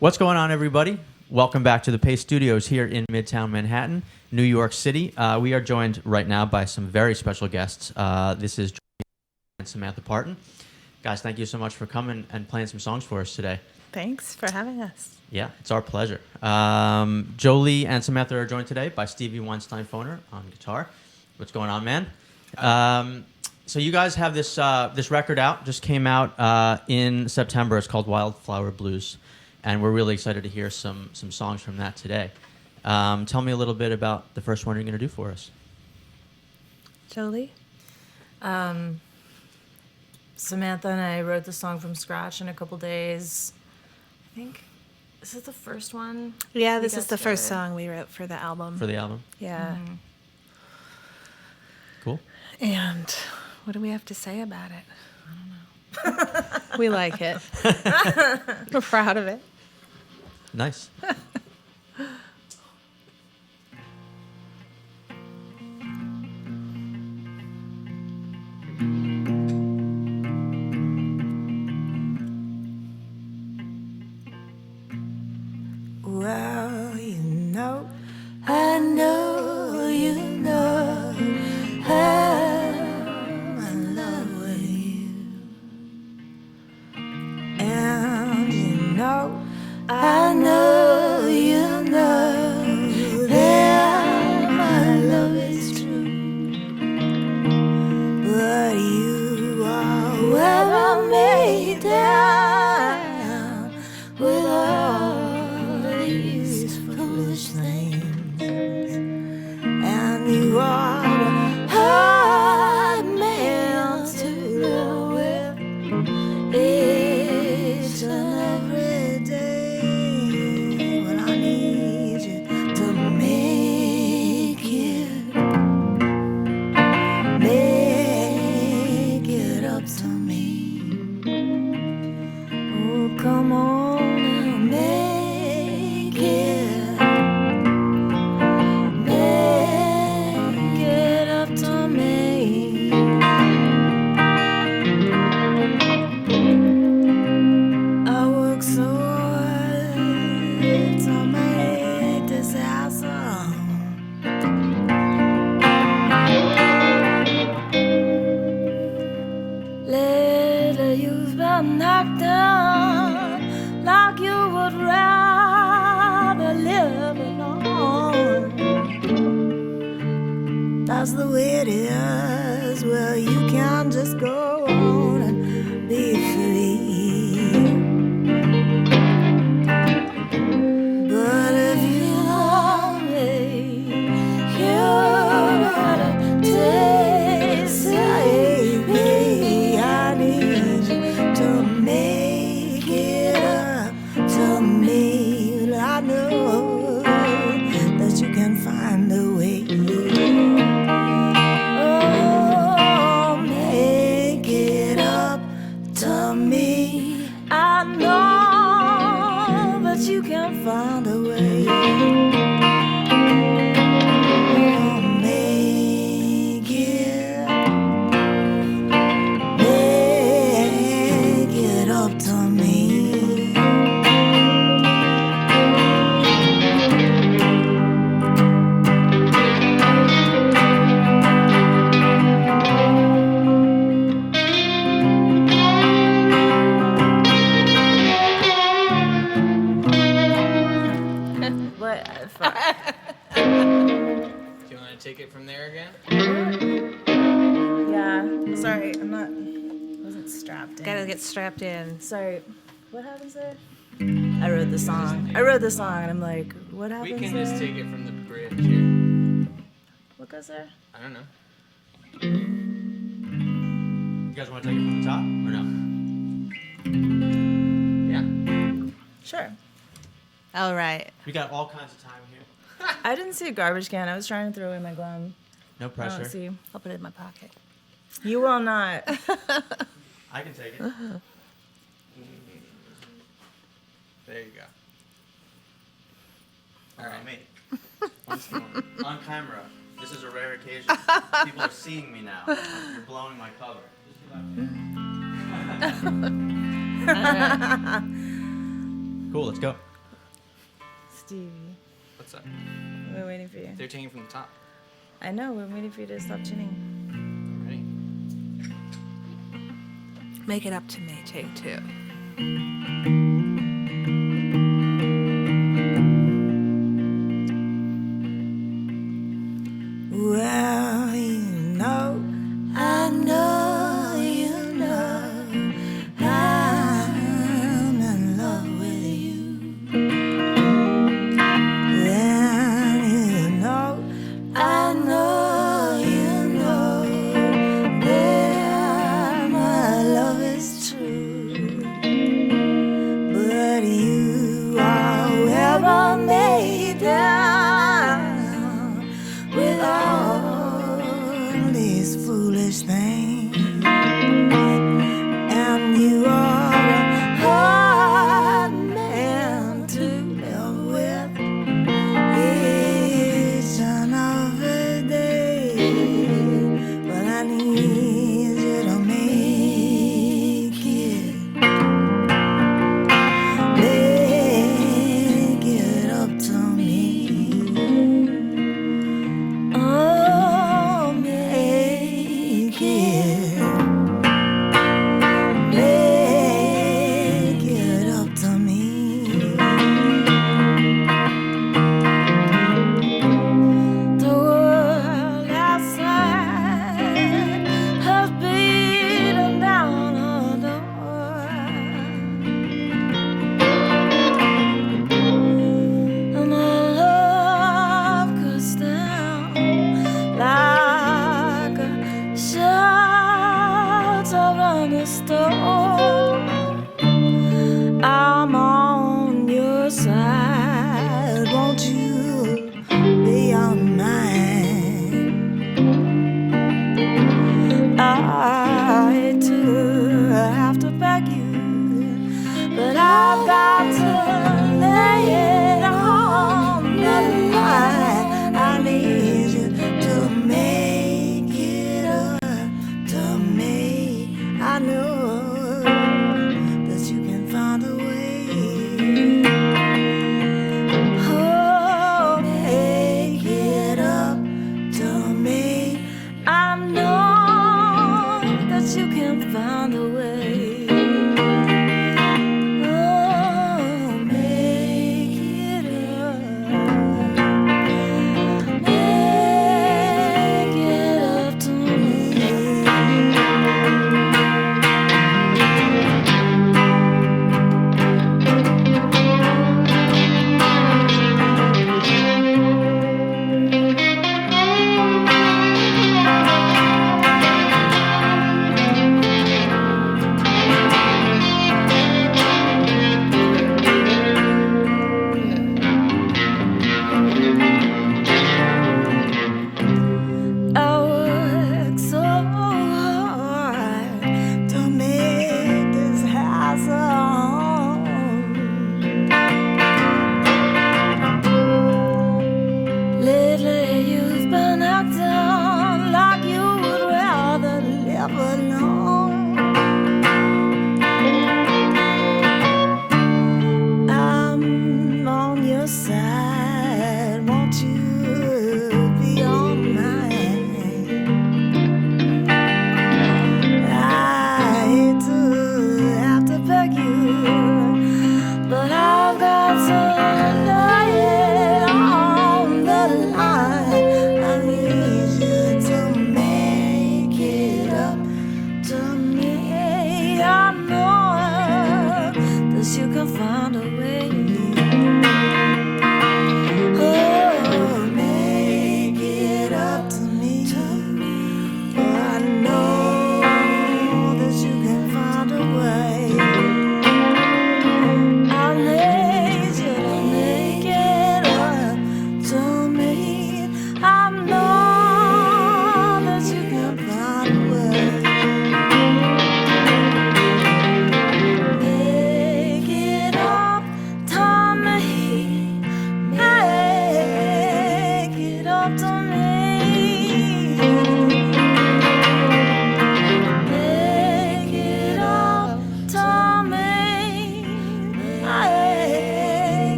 What's going on, everybody? Welcome back to the Pace Studios here in Midtown Manhattan, New York City. We are joined right now by some very special guests. This is Jolie Holland Samantha Parton. Guys, thank you so much for coming and playing some songs for us today. Thanks for having us. Yeah, it's our pleasure. Jolie and Samantha are joined today by Stevie Weinstein-Foner on guitar. What's going on, man? So you guys have this this record out, just came out in September. It's called Wildflower Blues, and we're really excited to hear some songs from that today. Tell me a little bit about the first one you're going to do for us. Jolie? Samantha and I wrote the song from scratch in a couple days. I think, is it the first one? Yeah, this is the first song we wrote for the album. For the album? Yeah. Mm-hmm. Cool. And what do we have to say about it? I don't know. We like it. We're proud of it. Nice. Well, you know, I know you know I'm in love with you. And you know, I know you know that my love is true. But you are where I made down with all these foolish things. And you are the hard man to live with each and every day. But I need you to make it up to me. Oh, come on and make it up to me. I work so hard to make this house on. Lately you've been knocked down like you would rather live alone. That's the way it is. Well, you can't just go on and be free. But if you love me, you gotta taste me. I need you to make it up to me. I know that you can find a way. Oh, make it up to me. I know that you can find a way. Oh, make it up to me. What? Do you want to take it from there again? Yeah. Sorry, wasn't strapped in. Gotta get strapped in. Sorry. What happens there? I wrote the song and I'm like, what happens We can there? just take it from the bridge here. What goes there? I don't know. You guys want to take it from the top or no? Yeah. Sure. All right. We got all kinds of time here. I didn't see a garbage can. I was trying to throw in my glove. No I pressure. don't see. I'll put it in my pocket. You will not. I can take it. There you go. All right, mate. On camera. This is a rare occasion. People are seeing me now. You're blowing my cover. Cool. Let's go. Stevie, What's up? we're waiting for you. They're taking from the top. I know, we're waiting for you to stop tuning. Ready? Make it up to me, take 2. Well, I know you know I'm in love with you. Well, I know you know that my love is true.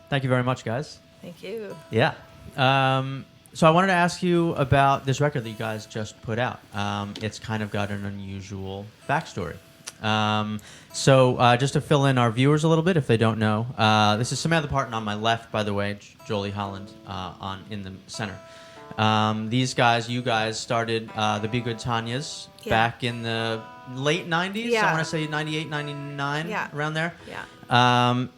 Thank you very much, guys. Thank you. Yeah. So I wanted to ask you about this record that you guys just put out. It's kind of got an unusual backstory. So just to fill in our viewers a little bit, if they don't know, this is Samantha Parton on my left, by the way, Jolie Holland in the center. You guys started the Be Good Tanyas back in the late 90s. Yeah. I want to say 98, 99, around there. Yeah.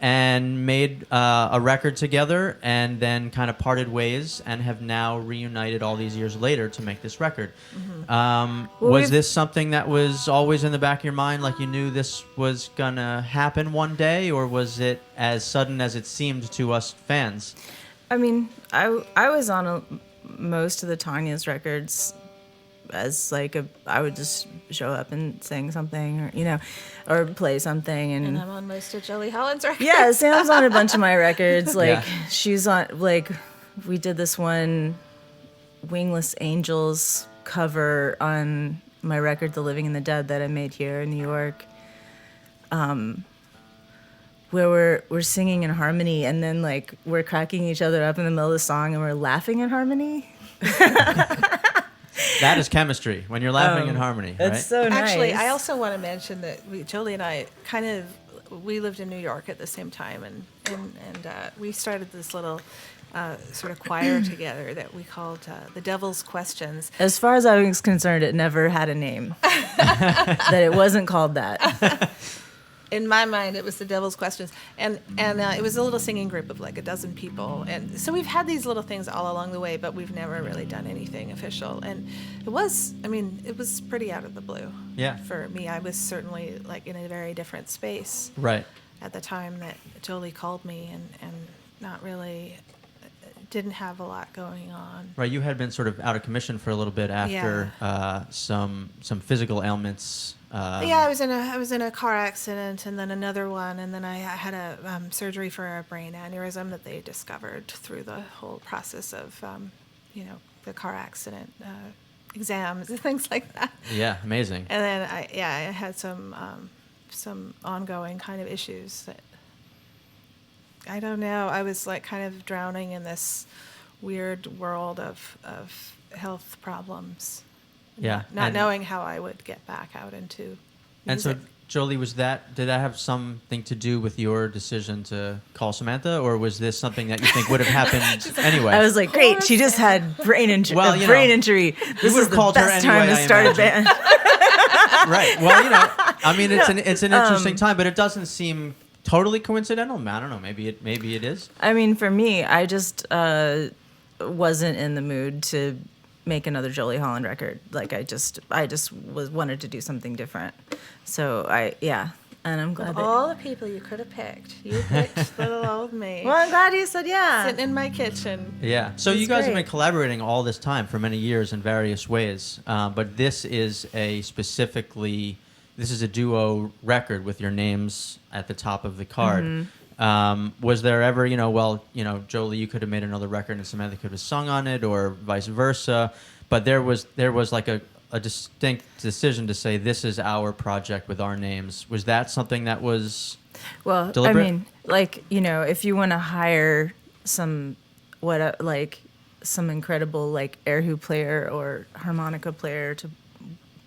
And made a record together and then kind of parted ways and have now reunited all these years later to make this record. Was this something that was always in the back of your mind, like you knew this was going to happen one day, or was it as sudden as it seemed to us fans? I mean, I was on most of the Tanya's records as like I would just show up and sing something, or or play something, And I'm on most of Jolie Holland's records. yeah, Sam's on a bunch of my records. Like Yeah. she's on, like we did this one Wingless Angels cover on my record The Living and the Dead that I made here in New York. Where we're singing in harmony, and then like we're cracking each other up in the middle of the song and we're laughing in harmony. That is chemistry, when you're laughing in harmony, right? It's so nice. Actually, I also want to mention that Jolie and I we lived in New York at the same time, and we started this little sort of choir together that we called the Devil's Questions. As far as I was concerned, it never had a name. That it wasn't called that. In my mind, it was the Devil's Questions, and it was a little singing group of like a dozen people, and so we've had these little things all along the way, but we've never really done anything official. And it was pretty out of the blue. Yeah. For me, I was certainly like in a very different space Right. at the time that Jolie called me, and not really didn't have a lot going on. Right, you had been sort of out of commission for a little bit after some physical ailments. Yeah, I was in a car accident, and then another one, and then I had a surgery for a brain aneurysm that they discovered through the whole process of, the car accident exams and things like that. Yeah, amazing. And then I had some ongoing kind of issues that I don't know. I was like kind of drowning in this weird world of health problems. Yeah, Not and- knowing how I would get back out into music. And so, Jolie, did that have something to do with your decision to call Samantha, or was this something that you think would have happened anyway? I was like, great, she just had brain injury. Well, injury. This would is have the called her best time anyway, to I start a imagine. band. Right. Well, I mean, it's an interesting time, but it doesn't seem totally coincidental. I don't know. Maybe it is. I mean, for me, I just wasn't in the mood to make another Jolie Holland record. Like I just wanted to do something different. So and I'm glad Of that all the people you could have picked, you picked little old me. Well, I'm glad you said yeah. Sitting in my kitchen. Yeah. So That's you guys have great. been collaborating all this time for many years in various ways, but this is a duo record with your names at the top of the card. Mm-hmm. Was there ever, Jolie, you could have made another record and Samantha could have sung on it, or vice versa, but there was like a distinct decision to say this is our project with our names. Was that something that was deliberate? I mean, like, if you want to hire some incredible like erhu player or harmonica player to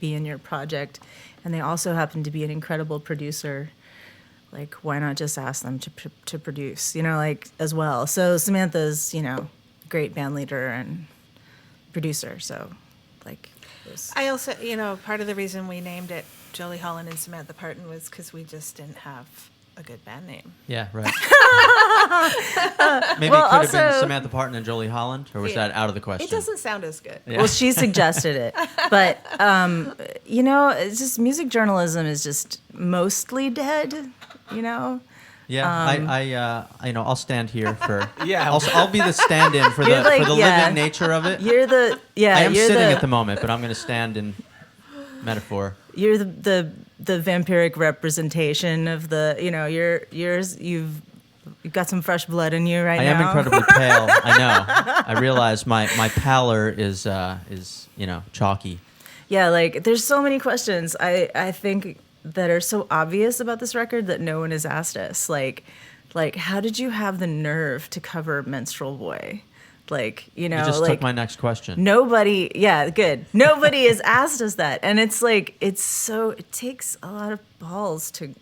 be in your project, and they also happen to be an incredible producer, like, why not just ask them to produce, as well. So Samantha's, great band leader and producer. So, like, it was, I also, part of the reason we named it Jolie Holland and Samantha Parton was because we just didn't have a good band name. Yeah, right. Maybe Well, it could have been also- Samantha Parton and Jolie Holland, or was that out of the question? It doesn't sound as good. Yeah. well, she suggested it, but it's just music journalism is just mostly dead. Yeah, I'll stand here for. Yeah. I'll be the stand-in for You're the like, living nature of it. You're the I am you're sitting the, at the moment, but I'm going to stand in metaphor. You're the vampiric representation of the you've got some fresh blood in you right I now. am incredibly pale. I know. I realize my pallor is chalky. Yeah, like there's so many questions. I think that are so obvious about this record that no one has asked us. Like how did you have the nerve to cover Menstrual Boy? Like, you know, You just like took my next question. nobody, yeah, good. Nobody has asked us that. And it's like, it takes a lot of balls to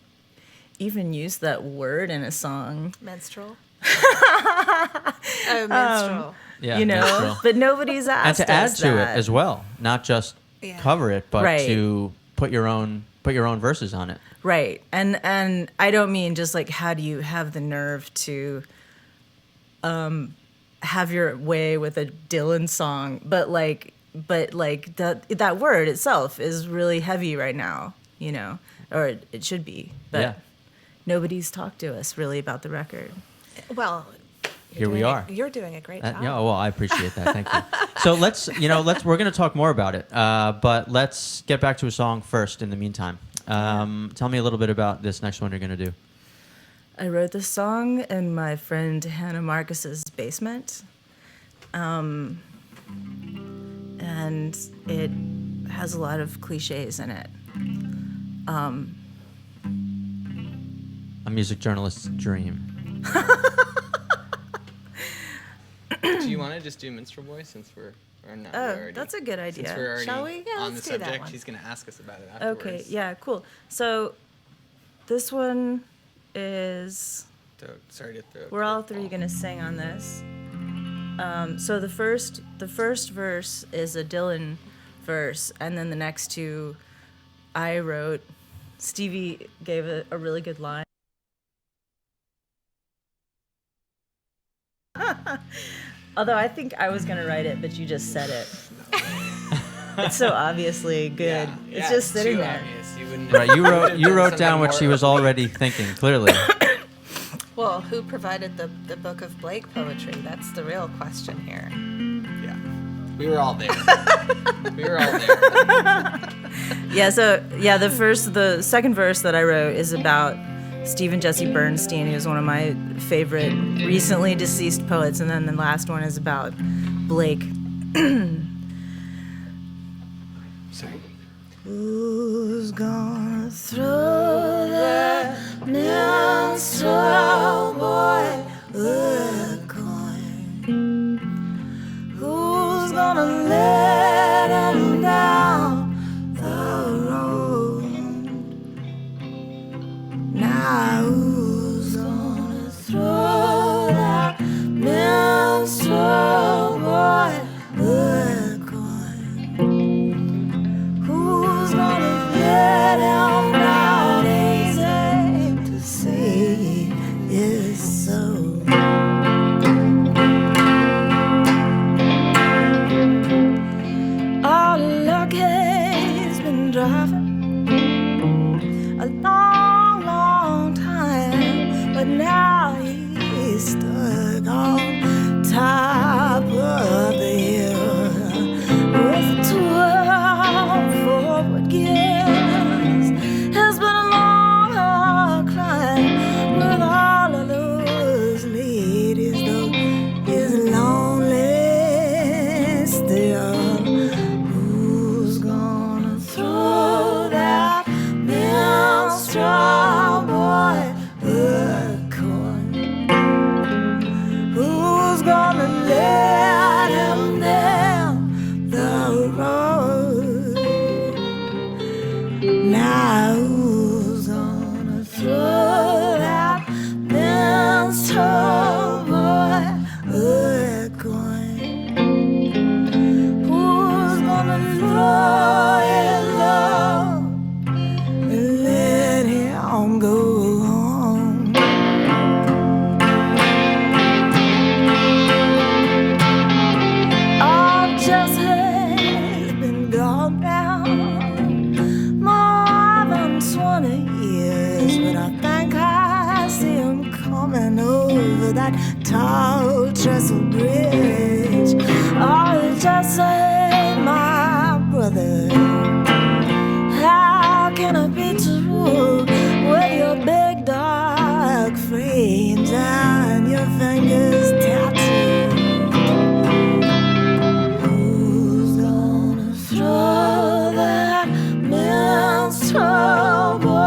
even use that word in a song. Menstrual. Oh, menstrual. Yeah, You know, menstrual. but nobody's And asked to add us to that. it as well, not just Yeah. cover it, but Right. to put your own verses on it. Right. And I don't mean just like, how do you have the nerve to have your way with a Dylan song, but that word itself is really heavy right now, you know, or it should be, but Yeah. nobody's talked to us really about the record. Well, Here we are. You're doing a great job. Yeah, well, I appreciate that. Thank you. So we're going to talk more about it, but let's get back to a song first in the meantime. Tell me a little bit about this next one you're going to do. I wrote this song in my friend Hannah Marcus's basement. And it has a lot of cliches in it. A music journalist's dream. Do you want to just do Minstrel Boy since we're or not? Oh, already, that's a good idea. Since we're already Shall we? Yeah, on the let's do that subject, one. he's going to ask us about it afterwards. Okay, yeah, cool. So this one is, Sorry to throw. we're all three going to sing on this. So the first verse is a Dylan verse, and then the next two I wrote. Stevie gave a really good line. Although I think I was going to write it, but you just said it. It's so obviously good. It's just sitting too there. Obvious. You wouldn't. Right, you done wrote something down what more she was upbeat. already thinking, clearly. Well, who provided the book of Blake poetry? That's the real question here. Yeah, we were all there. We were all there. Yeah, so the second verse that I wrote is about Stephen Jesse Bernstein, who's one of my favorite recently deceased poets, and then the last one is about Blake. Sorry. Who's gonna throw that minstrel boy a coin? Who's gonna let him down the road? Now who's gonna throw that minstrel boy a coin? Who's gonna let him down easy to see his soul? All lucky's been driving a long, long time, but now he's stuck on top of the hill with 12 forward gears. It's been a long, hard climb with all of those ladies, though he's lonely still. Who's gonna throw that minstrel boy a coin? Who's gonna let him down the road? Now who's gonna throw that minstrel boy a coin? Who's gonna throw it low and let him go home? Our just has been gone now more than 20 years, but I think I see him coming over that tall trestle bridge. Oh, just say, my brother, how can I be true with your big dark frames and your fingers tattooed? Who's gonna throw that minstrel boy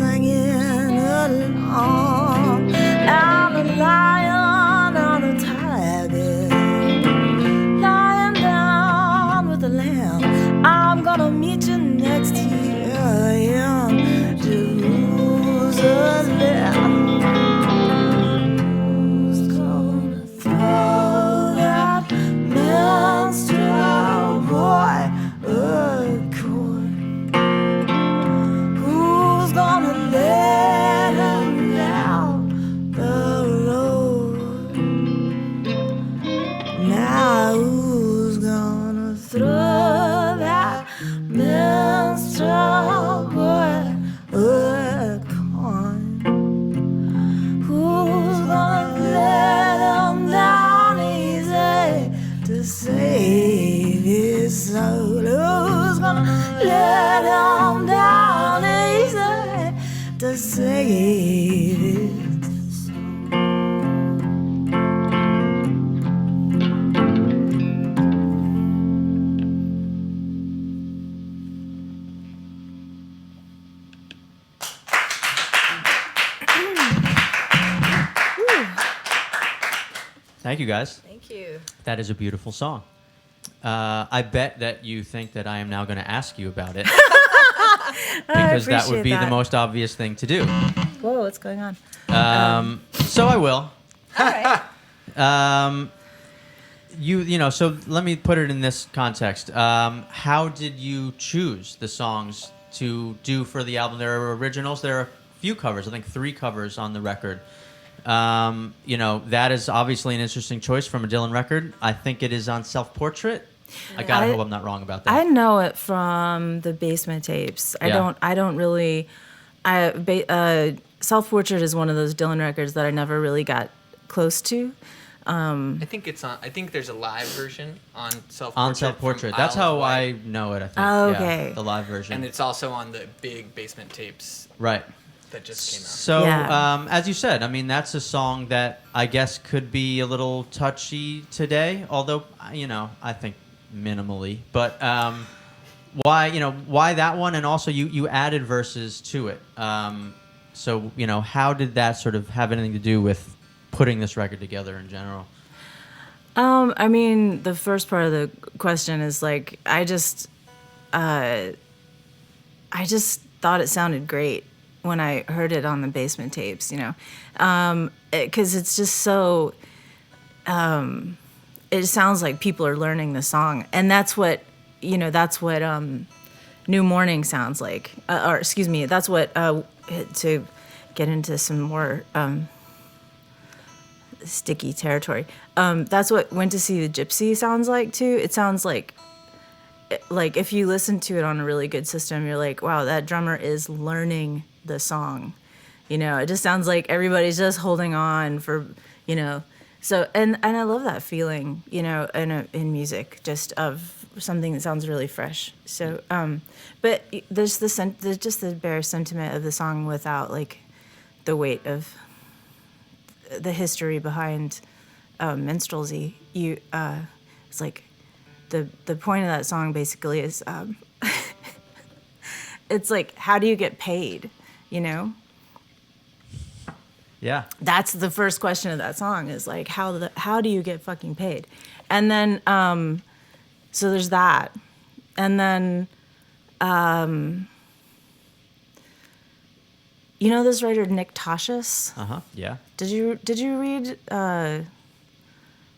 singing along. And a lion and a tiger lying down with a lamb. I'm gonna meet you next year in Jerusalem. Who's gonna throw that minstrel boy a coin? Who's gonna let him down the road? Now who's gonna throw that minstrel boy a coin? Who's gonna let him down easy to save his soul? Who's gonna let him down easy to save his Thank you, guys. Thank you. That is a beautiful song. I bet that you think that I am now going to ask you about it. Because that would appreciate be the that. most obvious thing to do. Whoa, what's going on? So I will. All right. You know, so let me put it in this context. How did you choose the songs to do for the album? There are originals. There are a few covers. I think 3 covers on the record. You know, that is obviously an interesting choice from a Dylan record. I think it is on Self-Portrait. I gotta hope I'm not wrong about that. I know it from the Basement tapes. Yeah. I don't really. Self-Portrait is one of those Dylan records that I never really got close to. I think it's on. I think there's a live version on Self-Portrait. On Self-Portrait. from That's Isle of how Wight. I know it, I think. Oh, Yeah, okay. the live version. And it's also on the big Basement tapes right. that just came out. So, Yeah. as you said, I mean, that's a song that I guess could be a little touchy today, although, you know, I think minimally. But why that one? And also, you added verses to it. So, you know, how did that sort of have anything to do with putting this record together in general? I mean, the first part of the question is like, I just thought it sounded great when I heard it on the Basement tapes, you know, because it's just so. It sounds like people are learning the song, and that's what New Morning sounds like. Or excuse me, that's what to get into some more sticky territory. That's what Went to See the Gypsy sounds like too. It sounds like if you listen to it on a really good system, you're like, wow, that drummer is learning the song. You know, it just sounds like everybody's just holding on for, you know. So and I love that feeling, you know, in music, just of something that sounds really fresh. So, but there's just the bare sentiment of the song without like the weight of the history behind minstrelsy. It's like the point of that song basically is it's like, how do you get paid, you know? Yeah. That's the first question of that song is like, how do you get fucking paid? And then so there's that. And then you know this writer Nick Toshis? Yeah. Did you read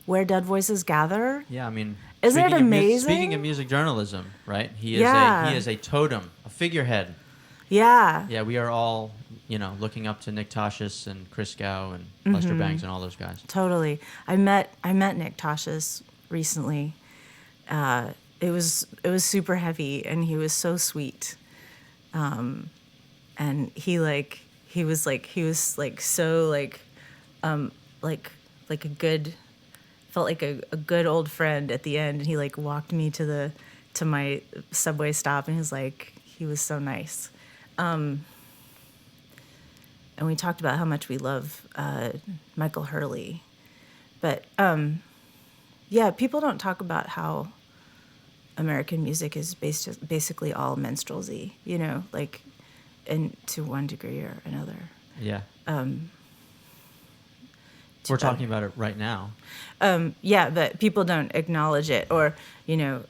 Where Dead Voices Gather? Yeah, I mean, Isn't it amazing? Speaking of music journalism, right? He is a totem, a figurehead. Yeah. Yeah, we are all, you know, looking up to Nick Toshis and Chris Gow and Lester Bangs and all those guys. Totally. I met Nick Toshis recently. It was super heavy, and he was so sweet. And he was so a good, felt like a good old friend at the end. And he like walked me to my subway stop, and he was so nice. And we talked about how much we love Michael Hurley. But yeah, people don't talk about how American music is basically all minstrelsy, you know, like and to one degree or another. Yeah. We're talking about it right now. Yeah, but people don't acknowledge it, or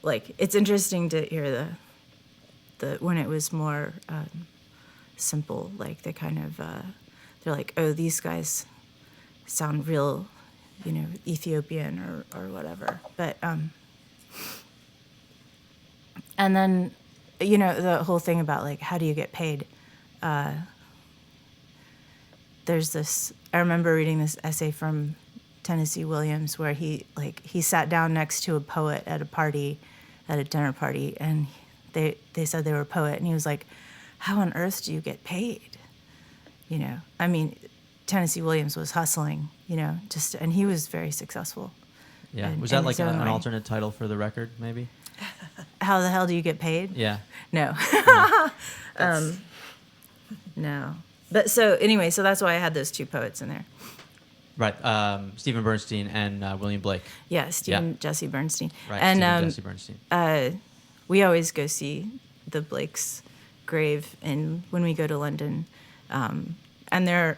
like it's interesting to hear the when it was more simple, like they kind of they're like, oh, these guys sound real, Ethiopian or whatever, but and then the whole thing about like how do you get paid. There's this, I remember reading this essay from Tennessee Williams where he sat down next to a poet at a dinner party, and they said they were a poet, and he was like, how on earth do you get paid? I mean, Tennessee Williams was hustling, and he was very successful. Yeah. Was that like an alternate title for the record, maybe? How the hell do you get paid? Yeah. No. No. But so anyway, so that's why I had those two poets in there. Right. Stephen Bernstein and William Blake. Yeah, Stephen Jesse Bernstein. Right. And Stephen Jesse Bernstein. we always go see the Blake's grave when we go to London. And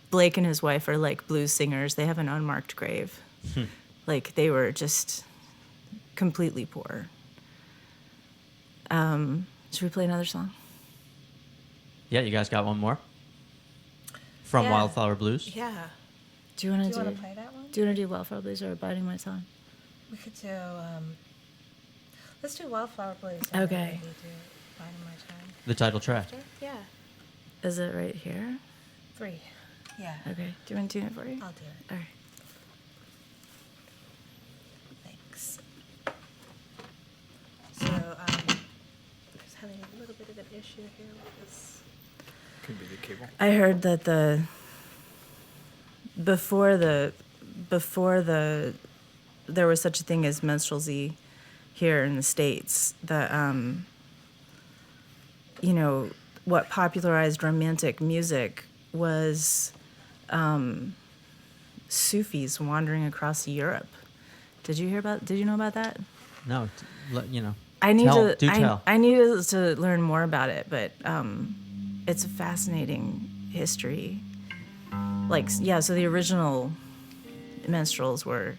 Blake and his wife are like blues singers. They have an unmarked grave. Like they were just completely poor. Should we play another song? Yeah, you guys got one more? From Yeah. Wildflower Blues? Yeah. Do you want Do to you want to play that one? Do you want to do Wildflower Blues or Abiding My Time? We could do. Let's do Wildflower Blues. Okay. We do Biding My Time. The title track. Yeah. Is it right here? 3. Yeah. Okay. Do you want to tune it for you? I'll do it. All right. Thanks. So, just having a little bit of an issue here with this. Could be the cable. I heard that before there was such a thing as minstrelsy here in the States, that what popularized romantic music was Sufis wandering across Europe. Did you know about that? No, I need tell. I needed to learn more about it, but it's a fascinating history. Like, yeah, so the original minstrels were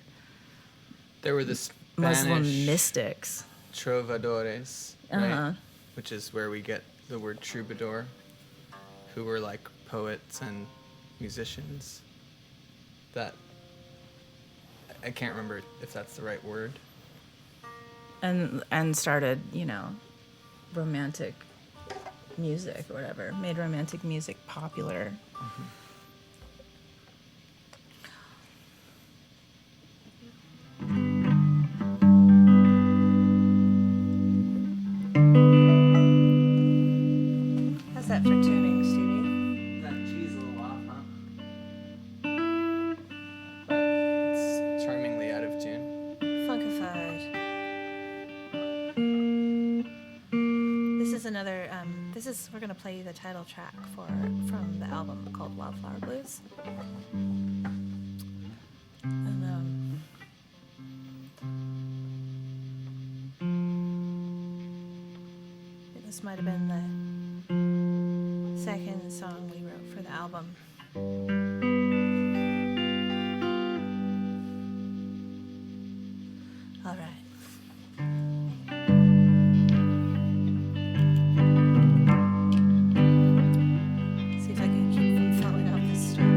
There were the Spanish Muslim mystics. trovadores, Uh-huh. right? Which is where we get the word troubadour, who were like poets and musicians. That I can't remember if that's the right word. And started, romantic music or whatever, made romantic music popular. How's that for tuning, Stevie? That cheese a little off, huh? But it's charmingly out of tune. Funkified. This is another. We're gonna play you the title track from the album called Wildflower Blues. And this might have been the second song we wrote for the album. All right. See if I can keep from falling off the stool.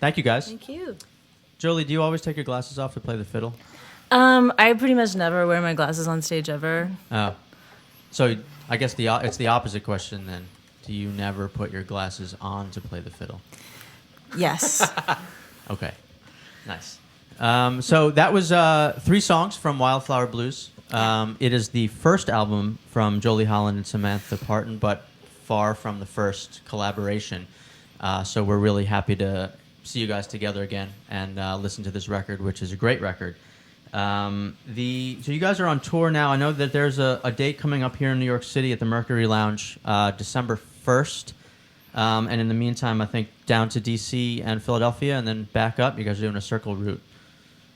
Thank you, guys. Thank you. Jolie, do you always take your glasses off to play the fiddle? I pretty much never wear my glasses on stage ever. Oh. So I guess it's the opposite question then. Do you never put your glasses on to play the fiddle? Yes. Okay. Nice. So that was 3 songs from Wildflower Blues. It is the first album from Jolie Holland and Samantha Parton, but far from the first collaboration. So we're really happy to see you guys together again and listen to this record, which is a great record. So you guys are on tour now. I know that there's a date coming up here in New York City at the Mercury Lounge, December 1st. And in the meantime, I think down to D.C. and Philadelphia, and then back up. You guys are doing a circle route.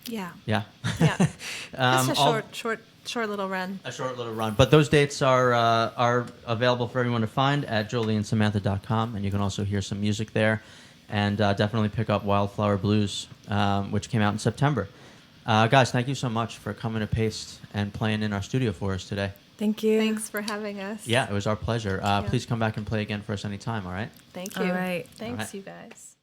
Yeah. Yeah. Yeah. It's a short little run. A short little run. But those dates are available for everyone to find at jolieandsamantha.com, and you can also hear some music there. and definitely pick up Wildflower Blues, which came out in September. Guys, thank you so much for coming to Paste and playing in our studio for us today. Thank you. Thanks for having us. Yeah, it was our pleasure. Please come back and play again for us anytime, all right? Thank you. All right. Thanks, All right. you guys.